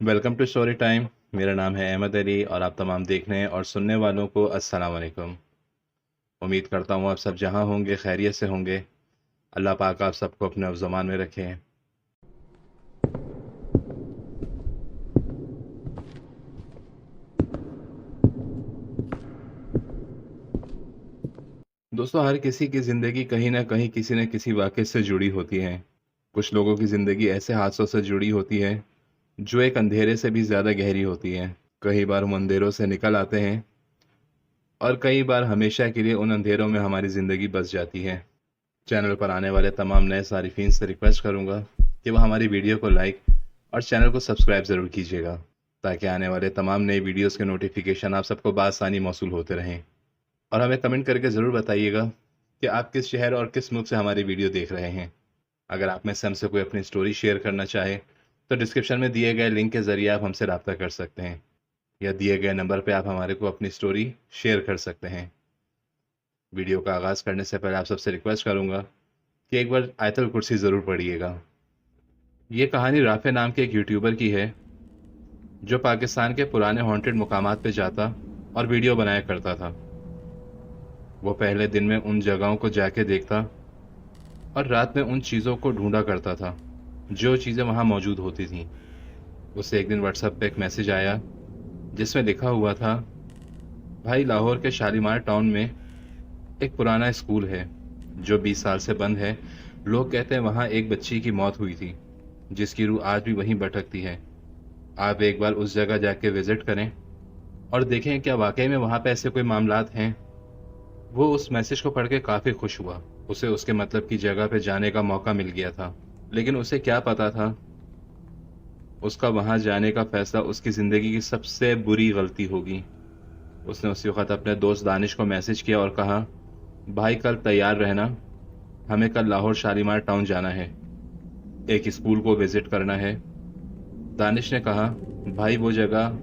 Welcome to story time. मेरा नाम है अहमद अली और आप तमाम देखने और सुनने वालों को अस्सलाम वालेकुम। उम्मीद करता हूँ आप सब जहाँ होंगे खैरियत से होंगे। अल्लाह पाक आप सबको अपने ज़मान में रखे। दोस्तों, हर किसी की ज़िंदगी कहीं ना कहीं किसी न किसी वाक़े से जुड़ी होती है। कुछ लोगों की ज़िंदगी ऐसे हादसों से जुड़ी होती है जो एक अंधेरे से भी ज़्यादा गहरी होती है। कई बार हम अंधेरों से निकल आते हैं और कई बार हमेशा के लिए उन अंधेरों में हमारी ज़िंदगी बस जाती है। चैनल पर आने वाले तमाम नए सारिफीन से रिक्वेस्ट करूंगा कि वह हमारी वीडियो को लाइक और चैनल को सब्सक्राइब ज़रूर कीजिएगा, ताकि आने वाले तमाम नई वीडियोस के नोटिफिकेशन आप सबको बआसानी मौसूल होते रहें। और हमें कमेंट करके ज़रूर बताइएगा कि आप किस शहर और किस मुल्क से हमारी वीडियो देख रहे हैं। अगर आप में से हमसे कोई अपनी स्टोरी शेयर करना चाहे तो डिस्क्रिप्शन में दिए गए लिंक के ज़रिए आप हमसे रब्ता कर सकते हैं, या दिए गए नंबर पर आप हमारे को अपनी स्टोरी शेयर कर सकते हैं। वीडियो का आगाज़ करने से पहले आप सबसे रिक्वेस्ट करूंगा कि एक बार आयतल कुर्सी ज़रूर पढ़िएगा। ये कहानी राफे नाम के एक यूट्यूबर की है जो पाकिस्तान के पुराने हॉन्टेड मुकामात पे जाता और वीडियो बनाया करता था। वो पहले दिन में उन जगहों को जाके देखता और रात में उन चीज़ों को ढूंढा करता था जो चीज़ें वहाँ मौजूद होती थीं। उसे एक दिन व्हाट्सएप पे एक मैसेज आया जिसमें लिखा हुआ था, भाई लाहौर के शालीमार टाउन में एक पुराना स्कूल है जो 20 साल से बंद है। लोग कहते हैं वहाँ एक बच्ची की मौत हुई थी जिसकी रूह आज भी वहीं भटकती है। आप एक बार उस जगह जाके विजिट करें और देखें क्या वाकई में वहाँ पे ऐसे कोई मामलात हैं। वो उस मैसेज को पढ़ के काफ़ी खुश हुआ। उसे उसके मतलब की जगह पे जाने का मौका मिल गया था, लेकिन उसे क्या पता था उसका वहाँ जाने का फैसला उसकी ज़िंदगी की सबसे बुरी गलती होगी। उसने उसी वक्त अपने दोस्त दानिश को मैसेज किया और कहा, भाई कल तैयार रहना, हमें कल लाहौर शालीमार टाउन जाना है, एक स्कूल को विजिट करना है। दानिश ने कहा, भाई वो जगह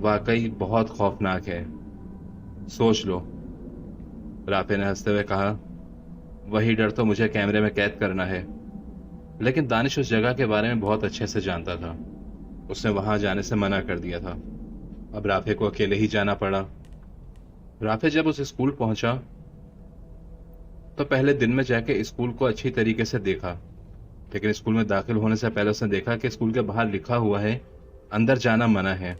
वाकई बहुत खौफनाक है, सोच लो। राफे ने हंसते हुए कहा, वही डर तो मुझे कैमरे में कैद करना है। लेकिन दानिश उस जगह के बारे में बहुत अच्छे से जानता था। उसने वहां जाने से मना कर दिया था। अब राफे को अकेले ही जाना पड़ा। राफे जब उस स्कूल पहुंचा तो पहले दिन में जाके स्कूल को अच्छी तरीके से देखा, लेकिन स्कूल में दाखिल होने से पहले उसने देखा कि स्कूल के बाहर लिखा हुआ है, अंदर जाना मना है।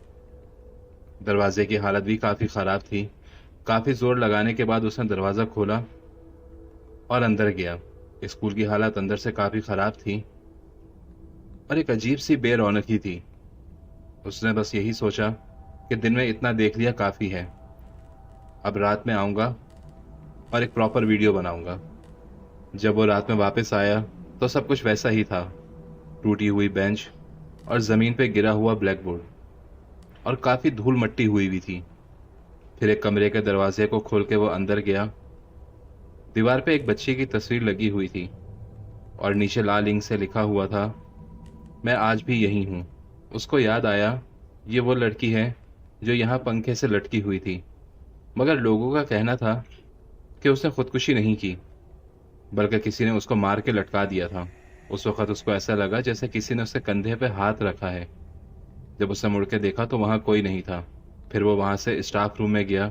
दरवाजे की हालत भी काफ़ी ख़राब थी। काफ़ी ज़ोर लगाने के बाद उसने दरवाज़ा खोला और अंदर गया। स्कूल की हालत अंदर से काफ़ी ख़राब थी और एक अजीब सी बेरौनकी थी। उसने बस यही सोचा कि दिन में इतना देख लिया काफ़ी है, अब रात में आऊँगा और एक प्रॉपर वीडियो बनाऊँगा। जब वो रात में वापस आया तो सब कुछ वैसा ही था। टूटी हुई बेंच और ज़मीन पे गिरा हुआ ब्लैक बोर्ड और काफ़ी धूल मट्टी हुई भी थी। फिर एक कमरे के दरवाजे को खोल के वो अंदर गया। दीवार पे एक बच्ची की तस्वीर लगी हुई थी और नीचे लाल इंक से लिखा हुआ था, मैं आज भी यही हूँ। उसको याद आया, ये वो लड़की है जो यहाँ पंखे से लटकी हुई थी, मगर लोगों का कहना था कि उसने खुदकुशी नहीं की, बल्कि किसी ने उसको मार के लटका दिया था। उस वक्त उसको ऐसा लगा जैसे किसी ने उसके कंधे पे हाथ रखा है। जब उसने मुड़ के देखा तो वहाँ कोई नहीं था। फिर वो वहाँ से स्टाफ रूम में गया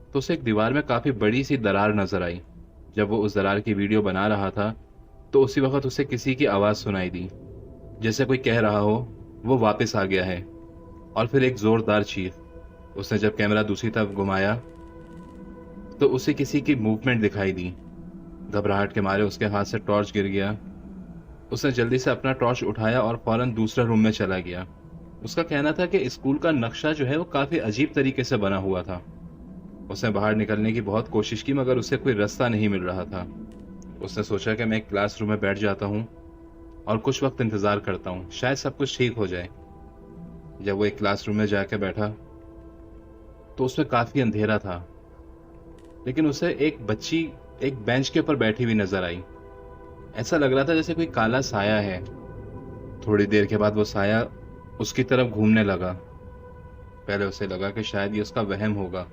तो उसे एक दीवार में काफ़ी बड़ी सी दरार नजर आई। जब वो उस दरार की वीडियो बना रहा था तो उसी वक्त उसे किसी की आवाज़ सुनाई दी, जैसे कोई कह रहा हो वो वापस आ गया है। और फिर एक ज़ोरदार चीख। उसने जब कैमरा दूसरी तरफ घुमाया तो उसे किसी की मूवमेंट दिखाई दी। घबराहट के मारे उसके हाथ से टॉर्च गिर गया। उसने जल्दी से अपना टॉर्च उठाया और फौरन दूसरे रूम में चला गया। उसका कहना था कि स्कूल का नक्शा जो है वो काफ़ी अजीब तरीके से बना हुआ था। उसने बाहर निकलने की बहुत कोशिश की, मगर उसे कोई रास्ता नहीं मिल रहा था। उसने सोचा कि मैं एक क्लासरूम में बैठ जाता हूँ और कुछ वक्त इंतज़ार करता हूँ, शायद सब कुछ ठीक हो जाए। जब वो एक क्लासरूम में जाके बैठा तो उसमें काफ़ी अंधेरा था, लेकिन उसे एक बच्ची एक बेंच के ऊपर बैठी हुई नजर आई। ऐसा लग रहा था जैसे कोई काला साया है। थोड़ी देर के बाद वो साया उसकी तरफ घूमने लगा। पहले उसे लगा कि शायद ये उसका वहम होगा,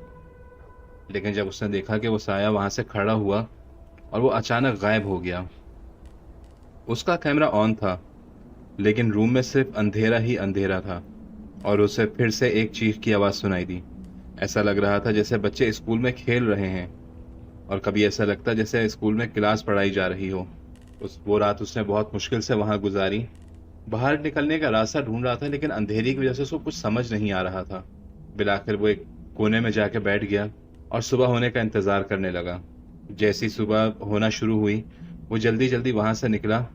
लेकिन जब उसने देखा कि वो साया वहां से खड़ा हुआ और वो अचानक गायब हो गया। उसका कैमरा ऑन था लेकिन रूम में सिर्फ अंधेरा ही अंधेरा था और उसे फिर से एक चीख की आवाज़ सुनाई दी। ऐसा लग रहा था जैसे बच्चे स्कूल में खेल रहे हैं और कभी ऐसा लगता जैसे स्कूल में क्लास पढ़ाई जा रही हो। उस वो रात उसने बहुत मुश्किल से वहां गुजारी। बाहर निकलने का रास्ता ढूंढ रहा था लेकिन अंधेरी की वजह से उसको कुछ समझ नहीं आ रहा था। बिल आखिर वो एक कोने में जाके बैठ गया और सुबह होने का इंतजार करने लगा। जैसी सुबह होना शुरू हुई वो जल्दी जल्दी वहां से निकला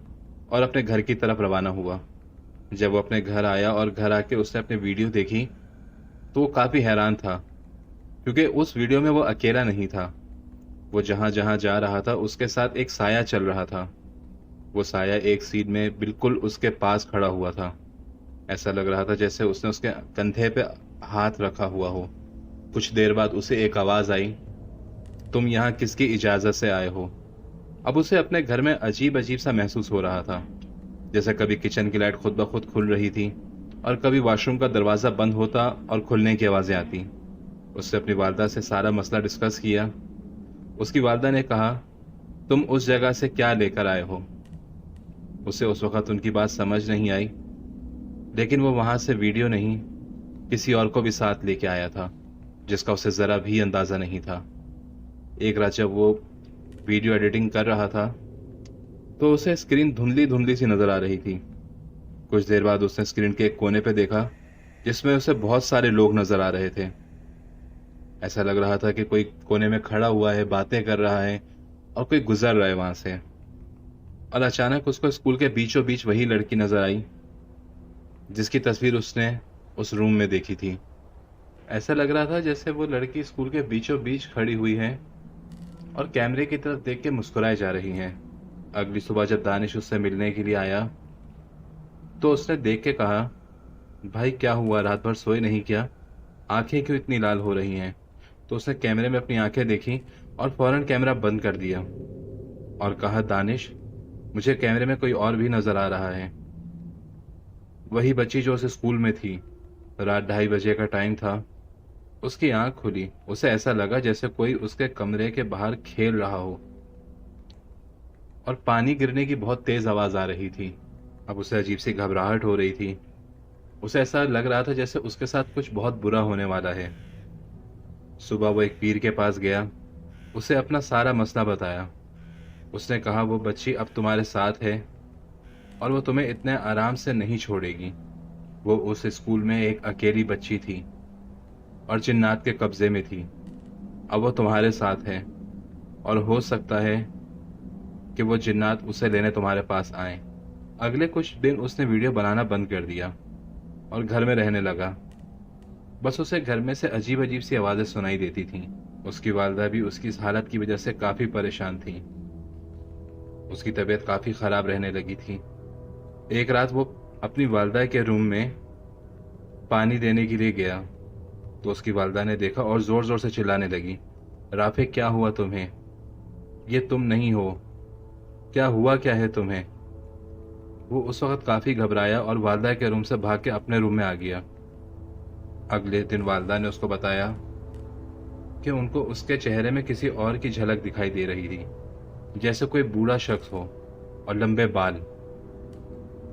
और अपने घर की तरफ रवाना हुआ। जब वो अपने घर आया और घर आके उसने अपनी वीडियो देखी तो वो काफी हैरान था, क्योंकि उस वीडियो में वो अकेला नहीं था। वो जहां जहां जा रहा था उसके साथ एक साया चल रहा था। वो साया एक सीन में बिल्कुल उसके पास खड़ा हुआ था। ऐसा लग रहा था जैसे उसने उसके कंधे पे हाथ रखा हुआ हो। कुछ देर बाद उसे एक आवाज आई, तुम यहाँ किसकी इजाजत से आए हो? अब उसे अपने घर में अजीब अजीब सा महसूस हो रहा था, जैसे कभी किचन की लाइट खुद ब खुद खुल रही थी और कभी वॉशरूम का दरवाजा बंद होता और खुलने की आवाजें आती। उससे अपनी वालदा से सारा मसला डिस्कस किया। उसकी वालदा ने कहा, तुम उस जगह से क्या लेकर आए हो? उसे उस वक्त उनकी बात समझ नहीं आई, लेकिन वो वहां से वीडियो नहीं, किसी और को भी साथ लेके आया था जिसका उसे जरा भी अंदाजा नहीं था। एक रात जब वो वीडियो एडिटिंग कर रहा था तो उसे स्क्रीन धुंधली धुंधली सी नजर आ रही थी। कुछ देर बाद उसने स्क्रीन के एक कोने पे देखा जिसमें उसे बहुत सारे लोग नजर आ रहे थे। ऐसा लग रहा था कि कोई कोने में खड़ा हुआ है, बातें कर रहा है और कोई गुजर रहा है वहां से। और अचानक उसको स्कूल के बीचों बीच वही लड़की नजर आई जिसकी तस्वीर उसने उस रूम में देखी थी। ऐसा लग रहा था जैसे वो लड़की स्कूल के बीचों बीच खड़ी हुई है और कैमरे की तरफ देख के मुस्कुराए जा रही है। अगली सुबह जब दानिश उससे मिलने के लिए आया तो उसने देख के कहा, भाई क्या हुआ, रात भर सोए नहीं क्या? आंखें क्यों इतनी लाल हो रही हैं? तो उसने कैमरे में अपनी आंखें देखी और फौरन कैमरा बंद कर दिया और कहा, दानिश, मुझे कैमरे में कोई और भी नजर आ रहा है। वही बच्ची जो उस स्कूल में थी। रात 2:30 का टाइम था। उसकी आंख खुली। उसे ऐसा लगा जैसे कोई उसके कमरे के बाहर खेल रहा हो और पानी गिरने की बहुत तेज आवाज आ रही थी। अब उसे अजीब सी घबराहट हो रही थी। उसे ऐसा लग रहा था जैसे उसके साथ कुछ बहुत बुरा होने वाला है। सुबह वो एक पीर के पास गया, उसे अपना सारा मसला बताया। उसने कहा, वो बच्ची अब तुम्हारे साथ है और वो तुम्हें इतने आराम से नहीं छोड़ेगी। वो उस स्कूल में एक अकेली बच्ची थी और जिन्नात के कब्जे में थी। अब वो तुम्हारे साथ है और हो सकता है कि वो जिन्नात उसे लेने तुम्हारे पास आए। अगले कुछ दिन उसने वीडियो बनाना बंद कर दिया और घर में रहने लगा। बस उसे घर में से अजीब अजीब सी आवाजें सुनाई देती थीं। उसकी वालदा भी उसकी इस हालत की वजह से काफी परेशान थी। उसकी तबीयत काफी खराब रहने लगी थी। एक रात वो अपनी वालदा के रूम में पानी देने के लिए गया तो उसकी वालदा ने देखा और जोर जोर से चिल्लाने लगी, राफे क्या हुआ तुम्हें? ये तुम नहीं हो, क्या हुआ क्या है तुम्हें? वो उस वक्त काफी घबराया और वालदा के रूम से भाग के अपने रूम में आ गया। अगले दिन वालदा ने उसको बताया कि उनको उसके चेहरे में किसी और की झलक दिखाई दे रही थी, जैसे कोई बूढ़ा शख्स हो और लंबे बाल।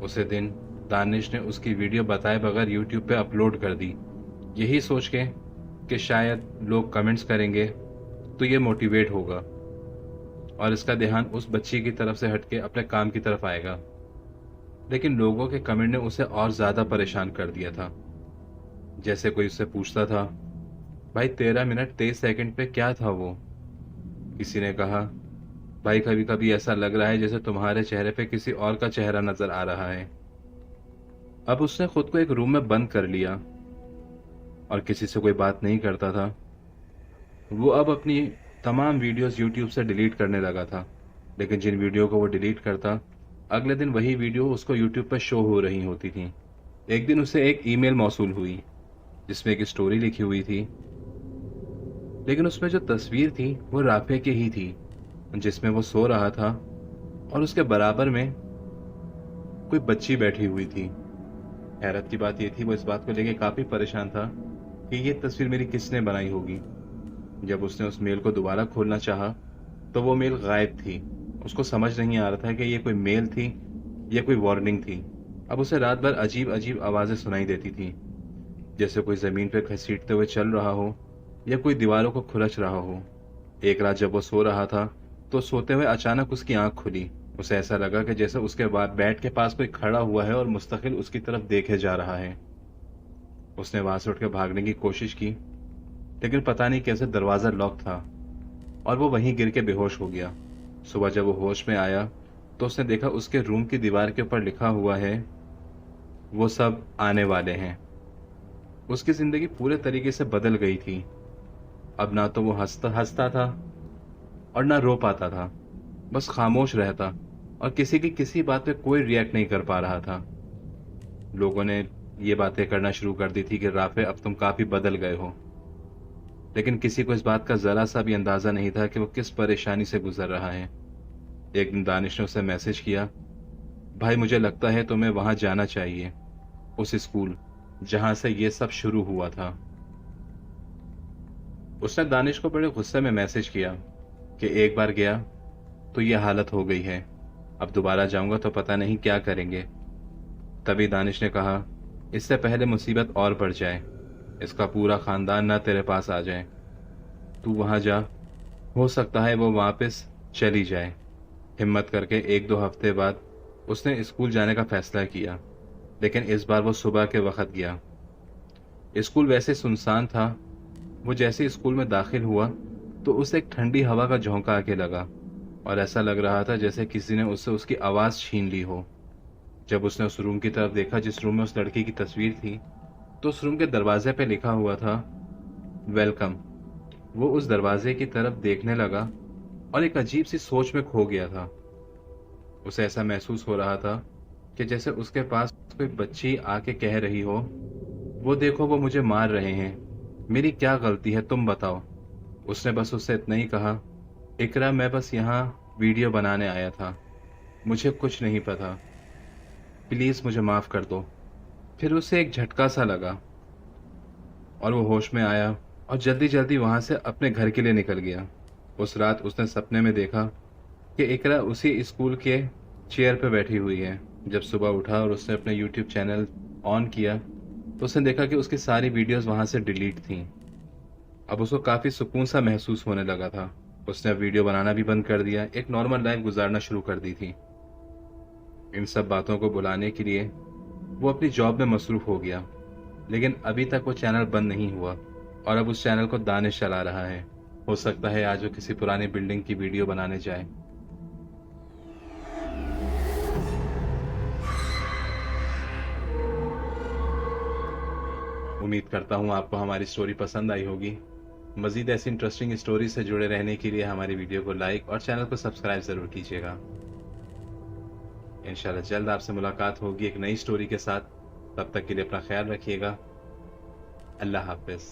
उसे दिन दानिश ने उसकी वीडियो बताए बगैर यूट्यूब पे अपलोड कर दी, यही सोच के कि शायद लोग कमेंट्स करेंगे तो ये मोटिवेट होगा और इसका ध्यान उस बच्ची की तरफ से हटके अपने काम की तरफ आएगा। लेकिन लोगों के कमेंट ने उसे और ज्यादा परेशान कर दिया था। जैसे कोई उससे पूछता था, भाई 13 मिनट 23 सेकंड पे क्या था वो? किसी ने कहा, भाई कभी कभी ऐसा लग रहा है जैसे तुम्हारे चेहरे पे किसी और का चेहरा नजर आ रहा है। अब उसने खुद को एक रूम में बंद कर लिया और किसी से कोई बात नहीं करता था। वो अब अपनी तमाम वीडियोस यूट्यूब से डिलीट करने लगा था, लेकिन जिन वीडियो को वो डिलीट करता, अगले दिन वही वीडियो उसको यूट्यूब पर शो हो रही होती थी। एक दिन उसे एक ईमेल मौसूल हुई जिसमें एक स्टोरी लिखी हुई थी, लेकिन उसमें जो तस्वीर थी वो राफे की ही थी, जिसमें वो सो रहा था और उसके बराबर में कोई बच्ची बैठी हुई थी। हैरत की बात यह थी, वो इस बात को लेकर काफी परेशान था कि ये तस्वीर मेरी किसने बनाई होगी। जब उसने उस मेल को दोबारा खोलना चाहा तो वो मेल गायब थी। उसको समझ नहीं आ रहा था कि ये कोई मेल थी या कोई वार्निंग थी। अब उसे रात भर अजीब अजीब आवाज़ें सुनाई देती थीं, जैसे कोई ज़मीन पर घसीटते हुए चल रहा हो या कोई दीवारों को खुरच रहा हो। एक रात जब वो सो रहा था, तो सोते हुए अचानक उसकी आंख खुली। उसे ऐसा लगा कि जैसे उसके बाद बेड के पास कोई खड़ा हुआ है और मुस्तकिल उसकी तरफ देखे जा रहा है। उसने वहां से उठ के भागने की कोशिश की, लेकिन पता नहीं कैसे दरवाज़ा लॉक था और वो वहीं गिर के बेहोश हो गया। सुबह जब वो होश में आया, तो उसने देखा उसके रूम की दीवार के ऊपर लिखा हुआ है, वो सब आने वाले हैं। उसकी जिंदगी पूरे तरीके से बदल गई थी। अब ना तो वो हंसता हंसता था और ना रो पाता था, बस खामोश रहता और किसी की किसी बात पे कोई रिएक्ट नहीं कर पा रहा था। लोगों ने ये बातें करना शुरू कर दी थी कि राफे अब तुम काफी बदल गए हो, लेकिन किसी को इस बात का जरा सा भी अंदाजा नहीं था कि वो किस परेशानी से गुजर रहा है। एक दिन दानिश ने उसे मैसेज किया, भाई मुझे लगता है तुम्हें वहां जाना चाहिए, उस स्कूल जहां से ये सब शुरू हुआ था। उसने दानिश को बड़े गुस्से में मैसेज किया कि एक बार गया तो ये हालत हो गई है, अब दोबारा जाऊंगा तो पता नहीं क्या करेंगे। तभी दानिश ने कहा, इससे पहले मुसीबत और बढ़ जाए, इसका पूरा खानदान ना तेरे पास आ जाए, तू वहां जा, हो सकता है वो वापस चली जाए। हिम्मत करके एक दो हफ्ते बाद उसने स्कूल जाने का फैसला किया, लेकिन इस बार वो सुबह के वक्त गया। स्कूल वैसे सुनसान था। वो जैसे स्कूल में दाखिल हुआ तो उसे एक ठंडी हवा का झोंका आके लगा और ऐसा लग रहा था जैसे किसी ने उससे उसकी आवाज़ छीन ली हो। जब उसने उस रूम की तरफ देखा जिस रूम में उस लड़की की तस्वीर थी, तो उस रूम के दरवाजे पे लिखा हुआ था, वेलकम। वो उस दरवाजे की तरफ देखने लगा और एक अजीब सी सोच में खो गया था। उसे ऐसा महसूस हो रहा था कि जैसे उसके पास कोई बच्ची आके कह रही हो, वो देखो वो मुझे मार रहे हैं, मेरी क्या गलती है तुम बताओ। उसने बस उससे इतना ही कहा, इकरा मैं बस यहाँ वीडियो बनाने आया था, मुझे कुछ नहीं पता, प्लीज मुझे माफ कर दो। फिर उसे एक झटका सा लगा और वो होश में आया और जल्दी जल्दी वहां से अपने घर के लिए निकल गया। उस रात उसने सपने में देखा कि इकरा उसी स्कूल के चेयर पे बैठी हुई है। जब सुबह उठा और उसने अपने यूट्यूब चैनल ऑन किया, तो उसने देखा कि उसकी सारी वीडियोस वहां से डिलीट थीं। अब उसको काफी सुकून सा महसूस होने लगा था। उसने अब वीडियो बनाना भी बंद कर दिया, एक नॉर्मल लाइफ गुजारना शुरू कर दी थी। इन सब बातों को बुलाने के लिए वो अपनी जॉब में मसरूफ हो गया, लेकिन अभी तक वो चैनल बंद नहीं हुआ और अब उस चैनल को दानिश चला रहा है। हो सकता है आज वो किसी पुरानी बिल्डिंग की वीडियो बनाने जाए। उम्मीद करता हूँ आपको हमारी स्टोरी पसंद आई होगी। मजीद ऐसी इंटरेस्टिंग स्टोरी से जुड़े रहने के लिए हमारी वीडियो को लाइक और चैनल को सब्सक्राइब जरूर कीजिएगा। इंशाल्लाह जल्द आपसे मुलाकात होगी एक नई स्टोरी के साथ। तब तक के लिए अपना ख्याल रखिएगा। अल्लाह हाफिज।